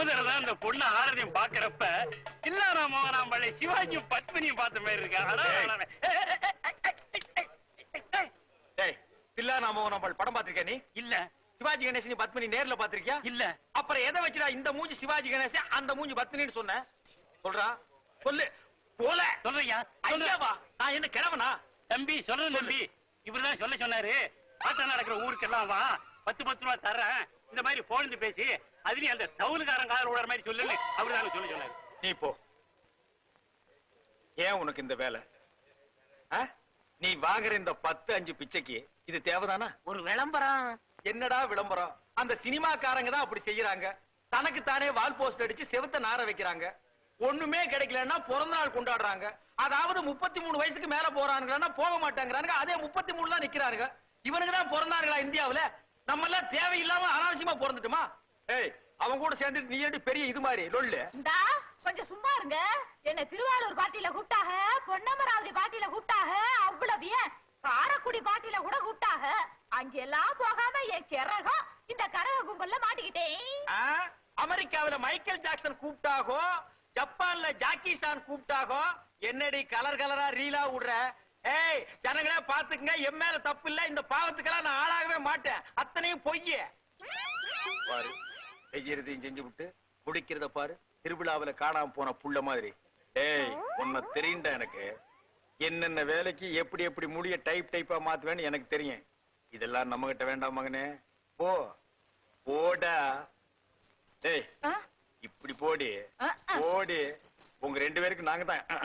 தடவை அந்த பொண்ணு ஆரதியம் பாக்குறப்ப தில்லானா மோகனாம்பள்ளி சிவாஜியும் பத்மினியும் பார்த்த மாதிரி இருக்கா. தில்லானா மோகனாம்பள் படம் பாத்திருக்கியா நீ? இல்ல. சிவாஜி கணேசன் பத்மினி நேர்ல பாத்திருக்கியா? இல்ல. அப்புறம் எதை வச்சுடா இந்த மூஞ்சி சிவாஜி கணேசன் அந்த மூஞ்சி பத்மினின்னு சொன்ன? சொல்றா சொல்லு. போல சொல்றியா? ஐயாவா நான் என்ன கிழவனா? தம்பி சொல்றேன் தம்பி, இவருதான் சொல்ல சொன்னாரு. ஆட்டம் நடக்கிற ஊருக்கெல்லாம் வா, 10 ரூபா தர்றேன், இந்த மாதிரி போன் பேசி அதுலயும் அந்த டவுனுக்காரன் காதல் விடுற மாதிரி சொல்லு, அவருதான் சொல்ல சொன்னாரு. நீ போ. ஏன் உனக்கு இந்த வேலை? நீ வாங்குற இந்த 10-5 பிச்சைக்கு இது தேவைதானா? ஒரு விளம்பரம். என்னடா விளம்பரம்? அந்த சினிமாக்காரங்க தான் அப்படி செய்யறாங்க. தனக்கு தானே வால் போஸ்ட் அடிச்சு செவுத்த நார வைக்கிறாங்க. ஒண்ணுமே கிடைக்கலன்னா பிறந்த நாள் கொண்டாடுறாங்க. அதாவது 33 வயசுக்கு மேல போறானுங்கன்னா போக மாட்டாங்கிறாங்க. அதே 33 தான் நிக்கிறாங்க. இவனுக்கு தான் பிறந்தார்களா இந்தியாவுல? நம்ம எல்லாம் தேவையில்லாம அனாவசியமா பிறந்துட்டுமா? ஏய், அவன் கூட சேர்ந்து நீ ஏன் பெரிய இது மாதிரி லொல்லு? கொஞ்சம் சும்மா இருங்க. என்ன திருவாரூர் பாட்டியில கூப்பிட்டாக, பொன்னமராவதி பாட்டியில கூப்பிட்டாக, அவ்வளவு ஏன் காரக்குடி பாட்டியில கூட கூப்பிட்டாக. அங்கெல்லாம் போகாம என் கிறகம் இந்த கரக கும்பல்ல மாட்டிக்கிட்டேன். அமெரிக்காவில மைக்கேல் ஜாக்சன் கூப்பிட்டாகோ, ஜப்பான்ல ஜாக்கி சான் கூப்பிட்டாகோ, என்னடி கலர் கலரா ரீலா விடுற? ஏய் ஜனங்களே பாத்துக்குங்க, என் மேல தப்பு இல்ல. இந்த பாவத்துக்கெல்லாம் நான் ஆளாகவே மாட்டேன். அத்தனையும் பொய்ய பாரு. செய்யறதையும் செஞ்சு விட்டு குடிக்கிறத பாரு. திருவிழாவில காணாம போன புள்ள மாதிரி. ஏய் உன்னை தெரியுண்டா எனக்கு. என்னென்ன வேலைக்கு எப்படி எப்படி முடிய டைப் டைப்பா மாத்துவேன்னு எனக்கு தெரியும். இதெல்லாம் நம்ம கிட்ட வேண்டாம் மகனே. போ போடா. ஏய் இப்படி போடி போடி. உங்க 2 பேருக்கு நாங்க தான்